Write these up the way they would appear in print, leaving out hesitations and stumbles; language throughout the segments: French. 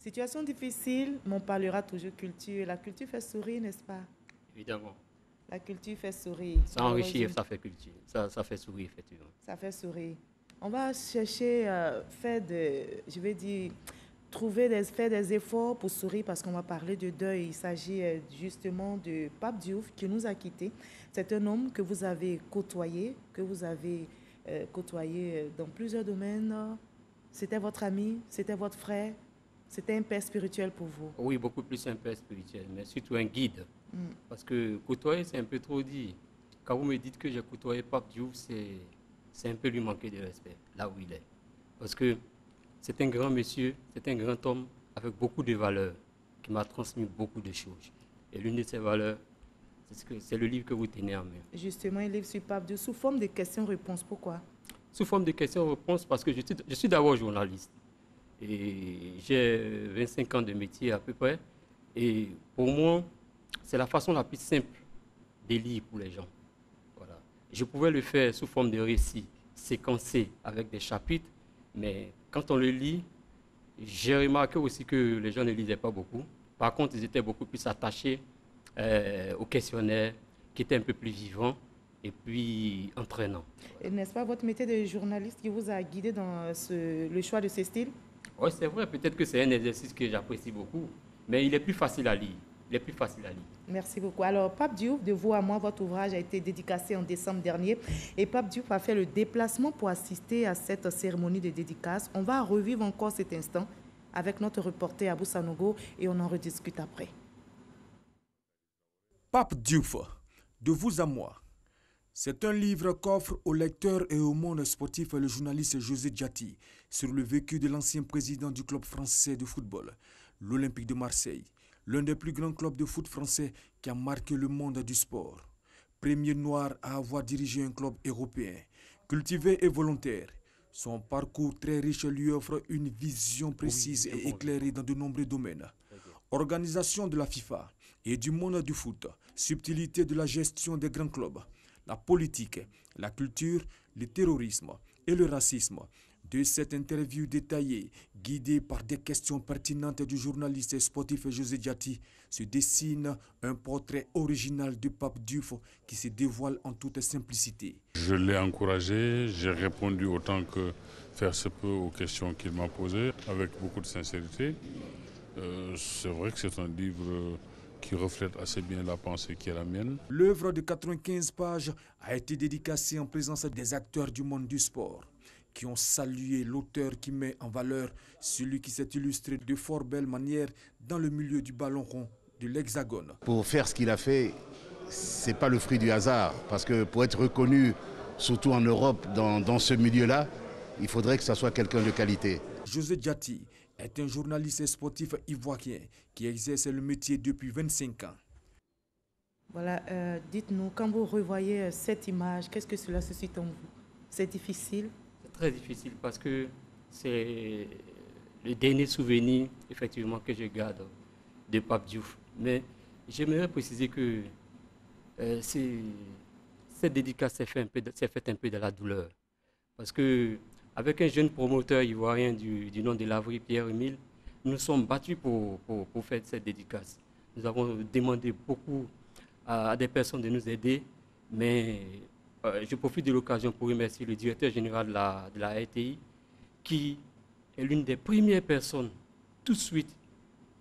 Situation difficile, mais on parlera toujours culture. La culture fait sourire, n'est-ce pas? Évidemment. La culture fait sourire. Ça enrichit, ça fait culture. Ça fait sourire, effectivement. Ça fait sourire. On va chercher, je vais dire, faire des efforts pour sourire parce qu'on va parler de deuil. Il s'agit justement de Pape Diouf qui nous a quittés. C'est un homme que vous avez côtoyé, dans plusieurs domaines. C'était votre ami, c'était votre frère, c'était un père spirituel pour vous. Oui, beaucoup plus un père spirituel, mais surtout un guide. Parce que côtoyer, c'est un peu trop dit. Quand vous me dites que j'ai côtoyé Pape Diouf, c'est un peu lui manquer de respect, là où il est. Parce que c'est un grand monsieur, c'est un grand homme avec beaucoup de valeurs, qui m'a transmis beaucoup de choses. Et l'une de ces valeurs, c'est le livre que vous tenez en main. Justement, un livre sur Pape Diouf, sous forme de questions-réponses. Pourquoi? Sous forme de questions-réponses, parce que je suis d'abord journaliste. Et j'ai 25 ans de métier à peu près. Et pour moi, c'est la façon la plus simple de lire pour les gens. Voilà. Je pouvais le faire sous forme de récit, séquencé avec des chapitres, mais quand on le lit, j'ai remarqué aussi que les gens ne lisaient pas beaucoup. Par contre, ils étaient beaucoup plus attachés au questionnaire, qui était un peu plus vivant et puis entraînant. Et n'est-ce pas votre métier de journaliste qui vous a guidé dans le choix de ce style? Oui, c'est vrai, peut-être que c'est un exercice que j'apprécie beaucoup, mais il est plus facile à lire. Merci beaucoup. Alors, Pape Diouf, de vous à moi, votre ouvrage a été dédicacé en décembre dernier et Pape Diouf a fait le déplacement pour assister à cette cérémonie de dédicace. On va revivre encore cet instant avec notre reporter Abou Sanogo et on en rediscute après. Pape Diouf, de vous à moi. C'est un livre qu'offre aux lecteurs et au monde sportif le journaliste José Diati sur le vécu de l'ancien président du club français de football, l'Olympique de Marseille, l'un des plus grands clubs de foot français qui a marqué le monde du sport. Premier noir à avoir dirigé un club européen, cultivé et volontaire, son parcours très riche lui offre une vision précise et éclairée dans de nombreux domaines. Organisation de la FIFA et du monde du foot, subtilité de la gestion des grands clubs, la politique, la culture, le terrorisme et le racisme. De cette interview détaillée, guidée par des questions pertinentes du journaliste sportif José Diati, se dessine un portrait original de Pape Diouf qui se dévoile en toute simplicité. Je l'ai encouragé, j'ai répondu autant que faire se peut aux questions qu'il m'a posées, avec beaucoup de sincérité. C'est vrai que c'est un livre qui reflète assez bien la pensée qui est la mienne. L'œuvre de 95 pages a été dédicacée en présence des acteurs du monde du sport, qui ont salué l'auteur qui met en valeur celui qui s'est illustré de fort belle manière dans le milieu du ballon rond de l'Hexagone. Pour faire ce qu'il a fait, ce n'est pas le fruit du hasard, parce que pour être reconnu, surtout en Europe, dans ce milieu-là, il faudrait que ça soit quelqu'un de qualité. José Diati est un journaliste sportif ivoirien qui exerce le métier depuis 25 ans. Voilà, dites-nous, quand vous revoyez cette image, qu'est-ce que cela suscite en vous? C'est difficile? C'est très difficile parce que c'est le dernier souvenir, effectivement, que je garde de Pape Diouf. Mais j'aimerais préciser que cette dédicace s'est faite un peu de la douleur. Parce que avec un jeune promoteur ivoirien du nom de Lavry, Pierre-Emile, nous nous sommes battus pour faire cette dédicace. Nous avons demandé beaucoup à des personnes de nous aider, mais je profite de l'occasion pour remercier le directeur général de la RTI, qui est l'une des premières personnes, tout de suite,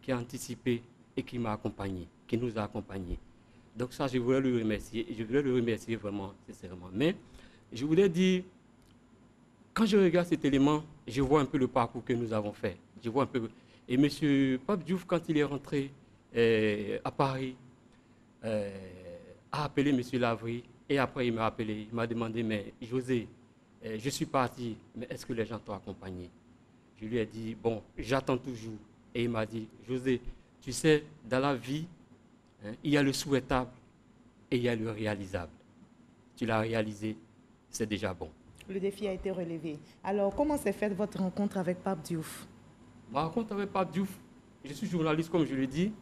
qui a anticipé et qui m'a accompagné, qui nous a accompagnés. Donc ça, je voulais le remercier, et je voulais le remercier vraiment, sincèrement. Mais je voulais dire, quand je regarde cet élément, je vois un peu le parcours que nous avons fait. Je vois un peu. Et M. Pape Diouf, quand il est rentré à Paris, a appelé M. Lavry. Et après, il m'a appelé. Il m'a demandé, mais José, je suis parti, mais est-ce que les gens t'ont accompagné? Je lui ai dit, bon, j'attends toujours. Et il m'a dit, José, tu sais, dans la vie, il y a le souhaitable et il y a le réalisable. Tu l'as réalisé, c'est déjà bon. Le défi a été relevé. Alors, comment s'est faite votre rencontre avec Pape Diouf? Ma rencontre avec Pape Diouf, je suis journaliste, comme je l'ai dit,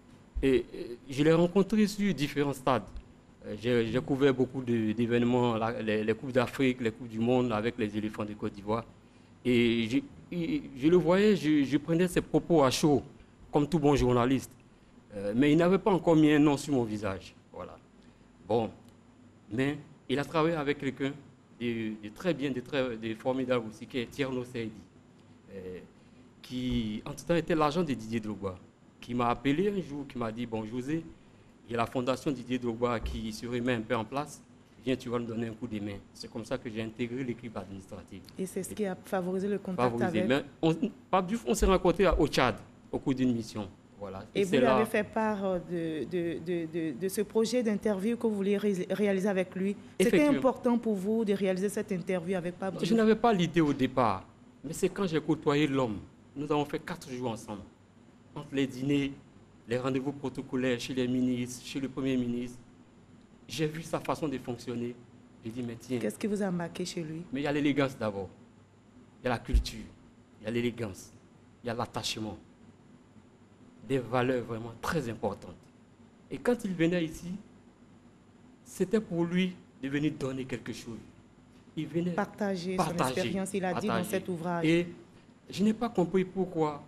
et je l'ai rencontré sur différents stades. J'ai couvert beaucoup d'événements, les Coupes d'Afrique, les Coupes du Monde avec les éléphants de Côte d'Ivoire. Et je le voyais, je prenais ses propos à chaud. comme tout bon journaliste. Mais il n'avait pas encore mis un nom sur mon visage. Voilà. Bon, mais il a travaillé avec quelqu'un de très bien, de formidable aussi, qui est Tierno Seydi, qui, en tout temps, était l'agent de Didier Drogba, qui m'a appelé un jour, qui m'a dit, bon, José, il y a la fondation Didier Drogba qui se remet un peu en place. Viens, tu vas nous donner un coup de main. C'est comme ça que j'ai intégré l'équipe administrative. Et c'est ce qui a favorisé le contact avec... Mais Pape Diouf, on s'est rencontrés au Tchad, au cours d'une mission. Voilà. Et vous lui avez fait part de ce projet d'interview que vous vouliez réaliser avec lui. C'était important pour vous de réaliser cette interview avec Pape Diouf? Je n'avais pas l'idée au départ, mais c'est quand j'ai côtoyé l'homme. Nous avons fait 4 jours ensemble. Entre les dîners, les rendez-vous protocolaires chez les ministres, chez le Premier ministre, j'ai vu sa façon de fonctionner. J'ai dit, mais tiens... Qu'est-ce qui vous a marqué chez lui? Mais il y a l'élégance d'abord. Il y a la culture, il y a l'élégance, il y a l'attachement. Des valeurs vraiment très importantes. Et quand il venait ici, c'était pour lui de venir donner quelque chose. Il venait partager son expérience, il a dit dans cet ouvrage. Et je n'ai pas compris pourquoi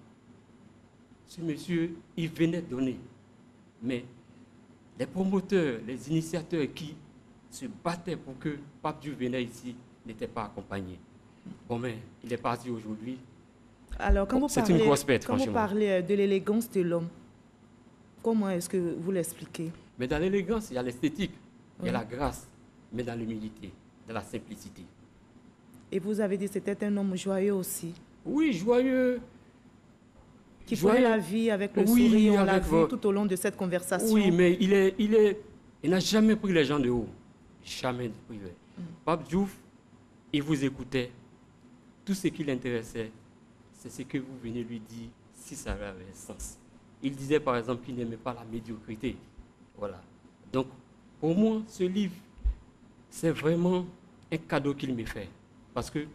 ce monsieur, il venait donner. Mais les promoteurs, les initiateurs qui se battaient pour que Pape Diouf venait ici n'étaient pas accompagnés. Bon, mais il est parti aujourd'hui. Alors, quand c'est une grosse perte, franchement. Quand vous parlez de l'élégance de l'homme, comment est-ce que vous l'expliquez? Mais dans l'élégance, il y a l'esthétique, il y a la grâce, mais dans l'humilité, dans la simplicité. Et vous avez dit que c'était un homme joyeux aussi? Oui, joyeux. Qui prenait la vie avec le sourire, on l'a vu tout au long de cette conversation. Oui, mais il n'a jamais pris les gens de haut. Jamais pris. Pape Diouf, il vous écoutait. Tout ce qui l'intéressait, c'est ce que vous venez lui dire, si ça avait un sens. Il disait par exemple qu'il n'aimait pas la médiocrité. Voilà. Donc, pour moi, ce livre, c'est vraiment un cadeau qu'il me fait. Parce que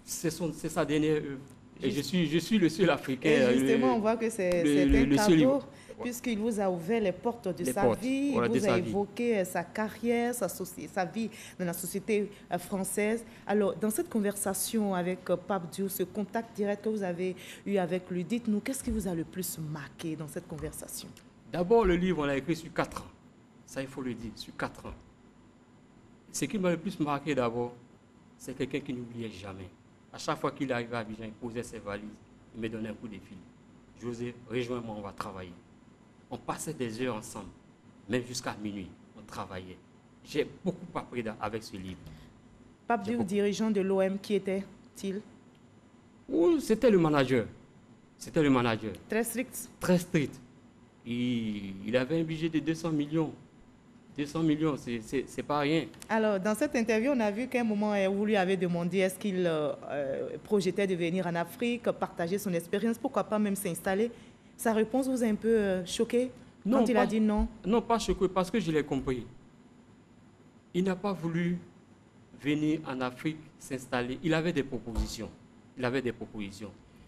c'est sa dernière œuvre. Et je suis le seul Africain. Et justement, on voit que c'est un cadeau, puisqu'il vous a ouvert les portes de sa vie, il vous a évoqué sa carrière, sa vie dans la société française. Alors, dans cette conversation avec Pape Diouf, ce contact direct que vous avez eu avec lui, dites-nous, qu'est-ce qui vous a le plus marqué dans cette conversation? D'abord, le livre, on l'a écrit sur 4 ans. Ça, il faut le dire, sur 4 ans. Ce qui m'a le plus marqué d'abord, c'est quelqu'un qui n'oubliait jamais. À chaque fois qu'il arrivait à Abidjan, il posait ses valises, il me donnait un coup de fil. José, rejoins-moi, on va travailler. On passait des heures ensemble, même jusqu'à minuit, on travaillait. J'ai beaucoup appris avec ce livre. Pape Diouf, dirigeant de l'OM, qui était-il? Oui, c'était le manager. C'était le manager. Très strict? Très strict. Il avait un budget de 200 millions. 200 millions, c'est pas rien. Alors, dans cette interview, on a vu qu'à un moment, vous lui avez demandé est-ce qu'il projetait de venir en Afrique, partager son expérience, pourquoi pas même s'installer. Sa réponse vous a un peu choqué quand il a dit non? Non, pas choqué, parce que je l'ai compris. Il n'a pas voulu venir en Afrique s'installer. Il avait des propositions.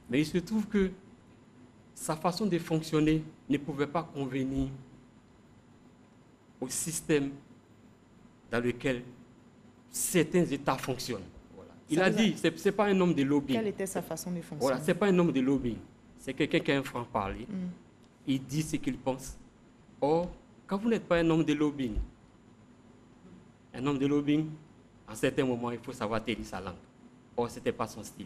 Mais il se trouve que sa façon de fonctionner ne pouvait pas convenir au système dans lequel certains États fonctionnent. Voilà. Il a dit, ce n'est pas un homme de lobbying. Quelle était sa façon de fonctionner? Voilà, ce n'est pas un homme de lobbying. C'est quelqu'un qui a un franc-parler. Il dit ce qu'il pense. Or, quand vous n'êtes pas un homme de lobbying, à certains moments, il faut savoir tenir sa langue. Or, ce n'était pas son style.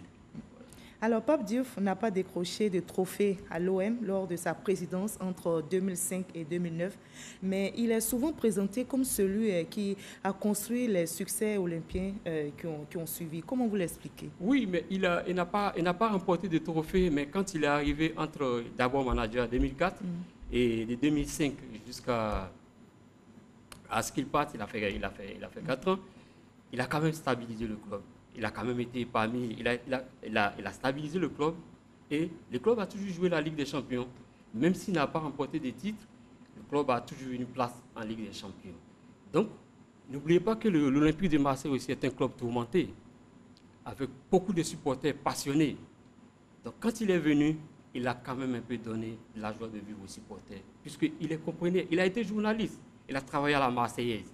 Alors, Pape Diouf n'a pas décroché de trophée à l'OM lors de sa présidence entre 2005 et 2009, mais il est souvent présenté comme celui qui a construit les succès olympiens qui ont suivi. Comment vous l'expliquez? Oui, mais il n'a pas remporté de trophée, mais quand il est arrivé entre d'abord manager en 2004 et de 2005 jusqu'à ce qu'il parte, il a fait 4 ans, il a quand même stabilisé le club. Il a quand même été parmi... Il a stabilisé le club et le club a toujours joué la Ligue des Champions. Même s'il n'a pas remporté de titres, le club a toujours eu une place en Ligue des Champions. Donc, n'oubliez pas que l'Olympique de Marseille aussi est un club tourmenté, avec beaucoup de supporters passionnés. Donc, quand il est venu, il a quand même un peu donné la joie de vivre aux supporters, puisqu'il est comprenait. Il a été journaliste, il a travaillé à la Marseillaise.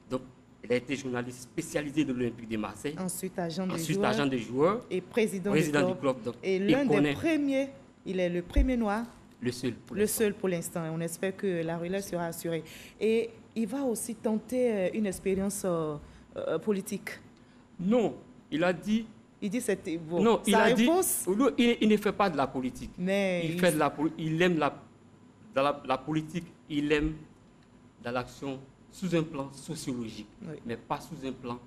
Donc, il a été journaliste spécialisé de l'Olympique de Marseille. Ensuite, agent de joueurs. Et président du club. Donc, et l'un des premiers, il est le premier noir Le seul pour Le seul pour l'instant. On espère que la relève sera assurée. Et il va aussi tenter une expérience politique. Non, il a dit... Il dit c'était bon. Non, il a dit... Réponse, Il ne fait pas de la politique. mais Il aime la politique, il aime dans l'action sous un plan sociologique, Oui. mais pas sous un plan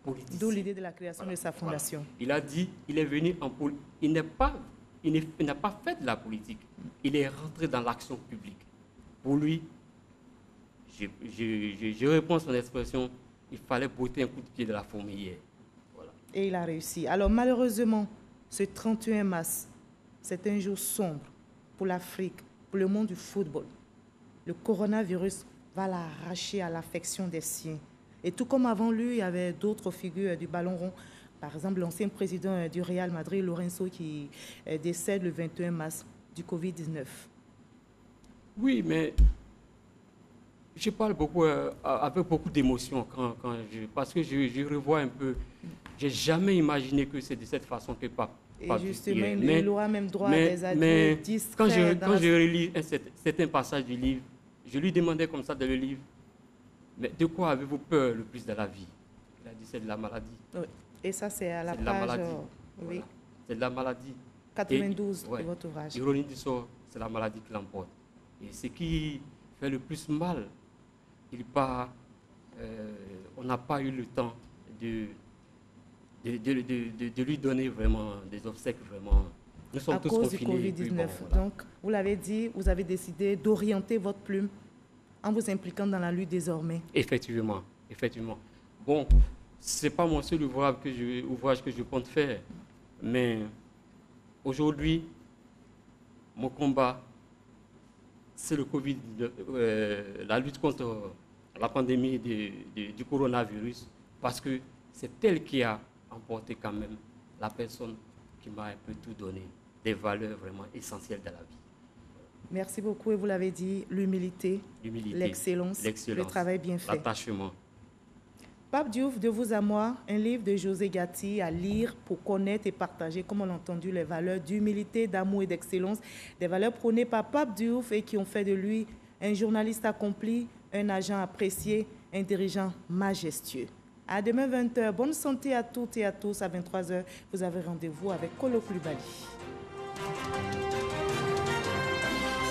politique. d'où l'idée de la création de sa fondation. Voilà. Il a dit, il est venu en politique. Il n'a pas fait de la politique. Il est rentré dans l'action publique. Pour lui, je réponds à son expression, il fallait botter un coup de pied de la fourmilière. Voilà. Et il a réussi. Alors malheureusement, ce 31 mars, c'est un jour sombre pour l'Afrique, pour le monde du football. Le coronavirus va l'arracher à l'affection des siens. Et tout comme avant lui, il y avait d'autres figures du ballon rond. Par exemple, l'ancien président du Real Madrid, Lorenzo, qui décède le 21 mars du Covid-19. Oui, mais je parle beaucoup, avec beaucoup d'émotion parce que je revois un peu. Je n'ai jamais imaginé que c'est de cette façon que Pape. Et justement, il aura même droit à des adieux discrets. Quand je relis certains passages du livre, je lui demandais comme ça dans le livre, mais de quoi avez-vous peur le plus dans la vie? Il a dit, c'est de la maladie. Oui. Et ça, c'est à la C'est de page la maladie. oui, Voilà. C'est de la maladie. 92 ouais, de votre ouvrage. Ironie du sort, c'est la maladie qui l'emporte. Et ce qui fait le plus mal, on n'a pas eu le temps de lui donner vraiment des obsèques vraiment. Nous sommes tous cause du confinés. Covid-19. Bon, voilà. Donc, vous l'avez dit, vous avez décidé d'orienter votre plume en vous impliquant dans la lutte désormais. Effectivement. Bon, ce n'est pas mon seul ouvrage que je compte faire, mais aujourd'hui, mon combat, c'est le Covid, la lutte contre la pandémie du coronavirus, parce que c'est elle qui a emporté quand même la personne qui m'a un peu tout donné, des valeurs vraiment essentielles de la vie. Merci beaucoup. Et vous l'avez dit, l'humilité, l'excellence, le travail bien fait. L'attachement. Pape Diouf, De vous à moi, un livre de José Gatti à lire pour connaître et partager, comme on l'a entendu, les valeurs d'humilité, d'amour et d'excellence, des valeurs prônées par Pape Diouf et qui ont fait de lui un journaliste accompli, un agent apprécié, un dirigeant majestueux. À demain 20h, bonne santé à toutes et à tous. À 23h, vous avez rendez-vous avec Kolo Koulibaly.